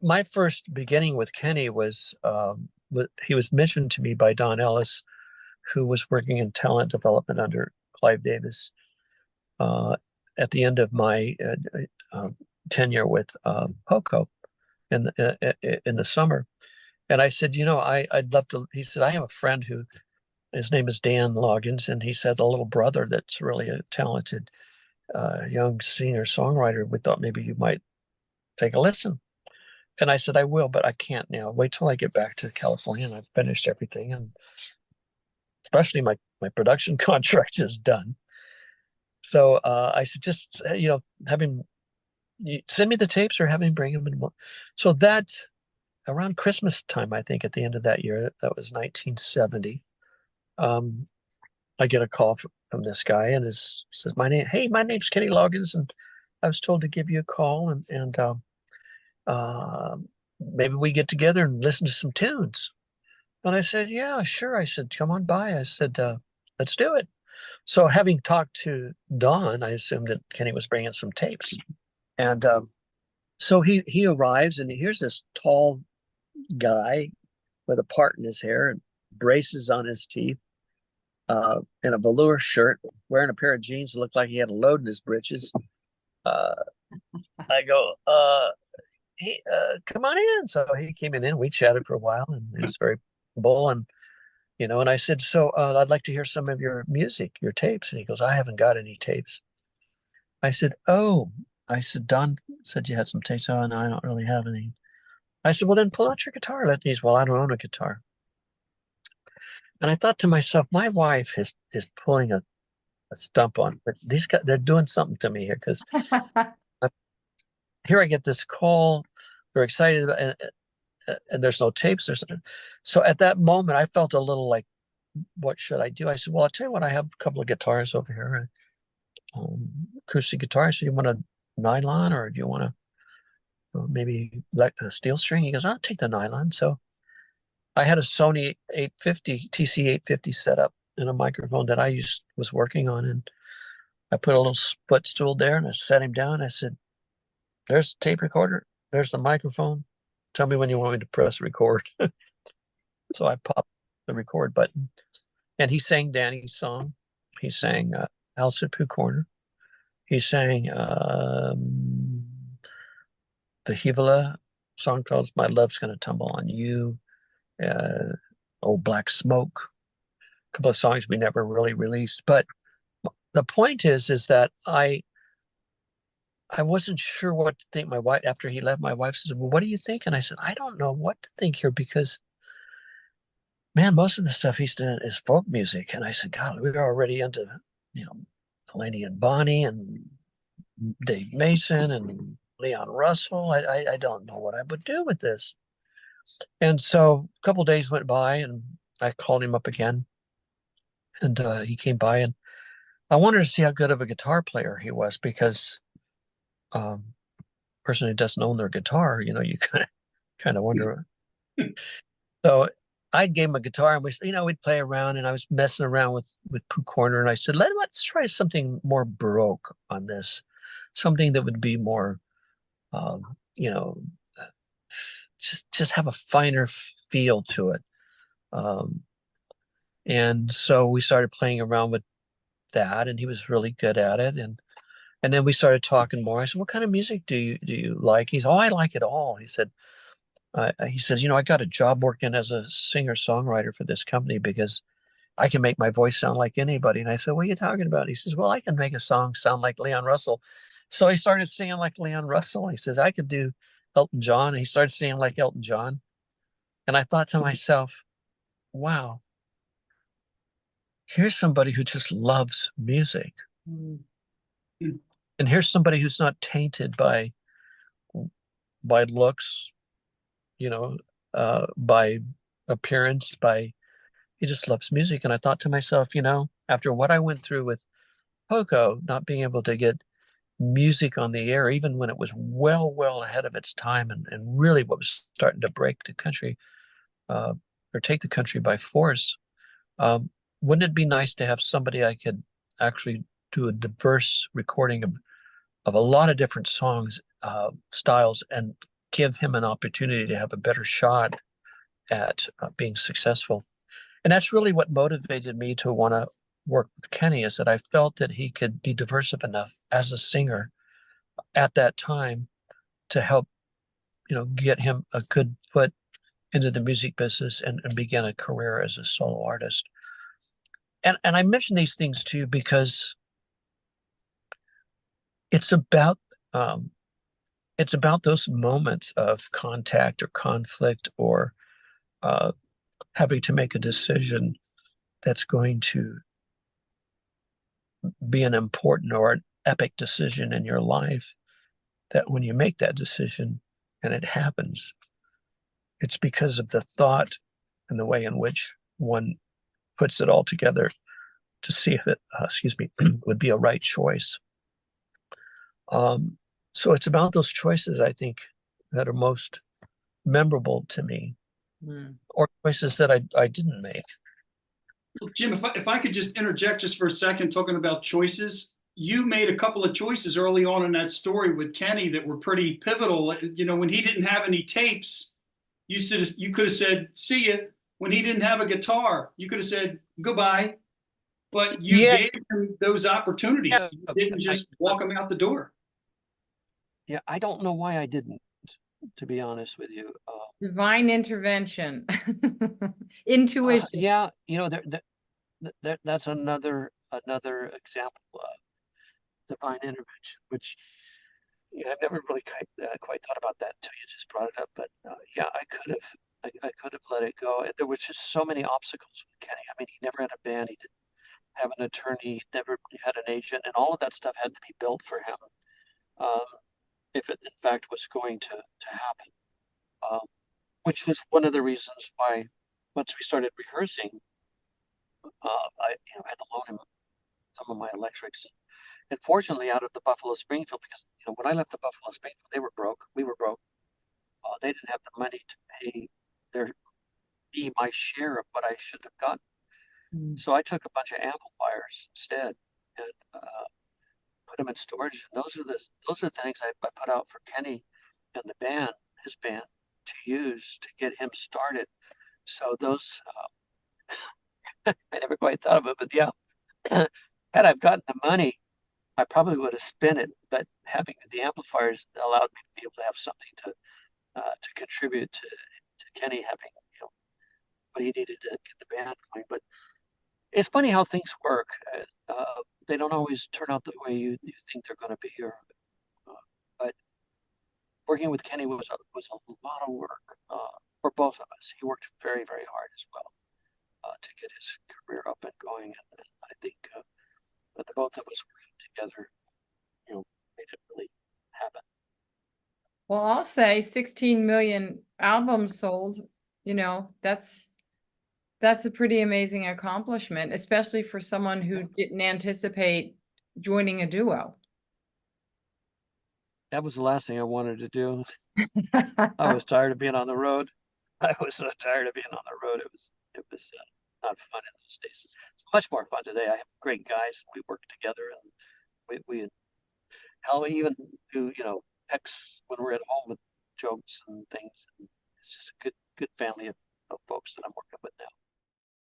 my first beginning with Kenny was he was mentioned to me by Don Ellis, who was working in talent development under Clive Davis uh, at the end of my tenure with Poco in the summer. And I said, I'd love to. He said, I have a friend who his name is Dan Loggins, and he said a little brother that's really a talented young singer songwriter. We thought maybe you might take a listen. And I said, I will, but I can't now. Wait till I get back to California and I've finished everything. And especially my production contract is done. So I said, just, have him send me the tapes or have him bring them in. So that around Christmas time, I think at the end of that year, that was 1970, um, I get a call from this guy and says, my name's Kenny Loggins. And I was told to give you a call and uh, maybe we get together and listen to some tunes. And I said, yeah, sure. I said, come on by. I said, let's do it. So having talked to Don, I assumed that Kenny was bringing some tapes. And so he arrives and here's this tall guy with a part in his hair and braces on his teeth, in a velour shirt, wearing a pair of jeans that looked like he had a load in his britches. Uh, I go, hey, come on in. So he came in, we chatted for a while, and it was very bull. And I said, so I'd like to hear some of your music, your tapes. And he goes, I haven't got any tapes. I said, oh, I said, Don said you had some tapes. Oh, no, I don't really have any. I said, well, then pull out your guitar. He's, well, I don't own a guitar. And I thought to myself, my wife is pulling a stump on, but these guys, they're doing something to me here because here I get this call. They're excited about, and there's no tapes. So at that moment, I felt a little like, what should I do? I said, well, I'll tell you what, I have a couple of guitars over here, acoustic guitar. So you want a nylon or do you want maybe like a steel string? He goes, I'll take the nylon. So I had a Sony 850, TC 850 set up and a microphone that was working on. And I put a little footstool there and I sat him down. I said, there's the tape recorder. There's the microphone. Tell me when you want me to press record. So I popped the record button and he sang Danny's song. He sang House at Pooh Corner. He sang the Hivala song called My Love's Gonna Tumble on You, Old Black Smoke, a couple of songs we never really released. But the point is that I wasn't sure what to think. My wife, after he left, my wife says, well, what do you think? And I said, I don't know what to think here because, man, most of the stuff he's doing is folk music. And I said, God, we're already into, Delaney and Bonnie and Dave Mason and Leon Russell. I don't know what I would do with this. And so a couple of days went by and I called him up again and he came by and I wanted to see how good of a guitar player he was because person who doesn't own their guitar, you kind of wonder. So I gave him a guitar and we'd play around and I was messing around with Pooh Corner and I said, let's try something more Baroque on this, something that would be more, um, you know, just have a finer feel to it. Um, and so we started playing around with that and he was really good at it. And then we started talking more. I said, what kind of music do you like? He's, oh, I like it all. He said, I got a job working as a singer-songwriter for this company because I can make my voice sound like anybody. And I said, what are you talking about? He says, well, I can make a song sound like Leon Russell. So he started singing like Leon Russell. He says, I could do Elton John. And he started singing like Elton John. And I thought to myself, wow, here's somebody who just loves music. Mm. And here's somebody who's not tainted by looks, by appearance, he just loves music. And I thought to myself, after what I went through with Poco, not being able to get music on the air, even when it was well ahead of its time and really what was starting to break the country, or take the country by force, um, wouldn't it be nice to have somebody I could actually do a diverse recording of a lot of different songs, styles, and give him an opportunity to have a better shot at being successful. And that's really what motivated me to want to work with Kenny, is that I felt that he could be diverse enough as a singer at that time to help, get him a good foot into the music business and begin a career as a solo artist. And I mention these things to you because it's about um, it's about those moments of contact or conflict or uh, having to make a decision that's going to be an important or an epic decision in your life. That when you make that decision and it happens, it's because of the thought and the way in which one puts it all together to see if it, excuse me, would be a right choice. Um, so it's about those choices, I think, that are most memorable to me, Mm. or choices that I didn't make. Jim, if I could just interject just for a second, talking about choices, you made a couple of choices early on in that story with Kenny that were pretty pivotal. You know, when he didn't have any tapes, you could have said, "See ya." When he didn't have a guitar, you could have said, "Goodbye." But you Yeah, gave him those opportunities. yeah, You didn't just walk him out the door. yeah. I don't know why I didn't, to be honest with you. Divine intervention. Intuition. Yeah, that's another example of divine intervention, which I've never really quite thought about that until you just brought it up. But yeah, I could have let it go. There was just so many obstacles with Kenny. I mean, he never had a band. He didn't have an attorney. He never had an agent, and all of that stuff had to be built for him. Um, if it in fact was going to happen, um, which was one of the reasons why once we started rehearsing, I had to loan him some of my electrics. And fortunately, out of the Buffalo Springfield, because when I left the Buffalo Springfield, they were broke. We were broke. They didn't have the money to pay their my share of what I should have gotten. Mm. So I took a bunch of amplifiers instead and put them in storage. And those are the things I put out for Kenny and the band, his band, to use to get him started. So those I never quite thought of it, but yeah, had I've gotten the money, I probably would have spent it. But having the amplifiers allowed me to be able to have something to contribute to Kenny having what he needed to get the band going. But it's funny how things work. They don't always turn out the way you think they're going to be. But working with Kenny was a lot of work for both of us. He worked very very hard as well to get his career up and going. And I think that the both of us working together, made it really happen. Well, I'll say 16 million albums sold, that's a pretty amazing accomplishment, especially for someone who didn't anticipate joining a duo. That was the last thing I wanted to do. I was tired of being on the road. I was so tired of being on the road. It was not fun in those days. It's much more fun today. I have great guys. We work together, and we hell, we even do picks when we're at home with jokes and things. And it's just a good family of folks that I'm working with now.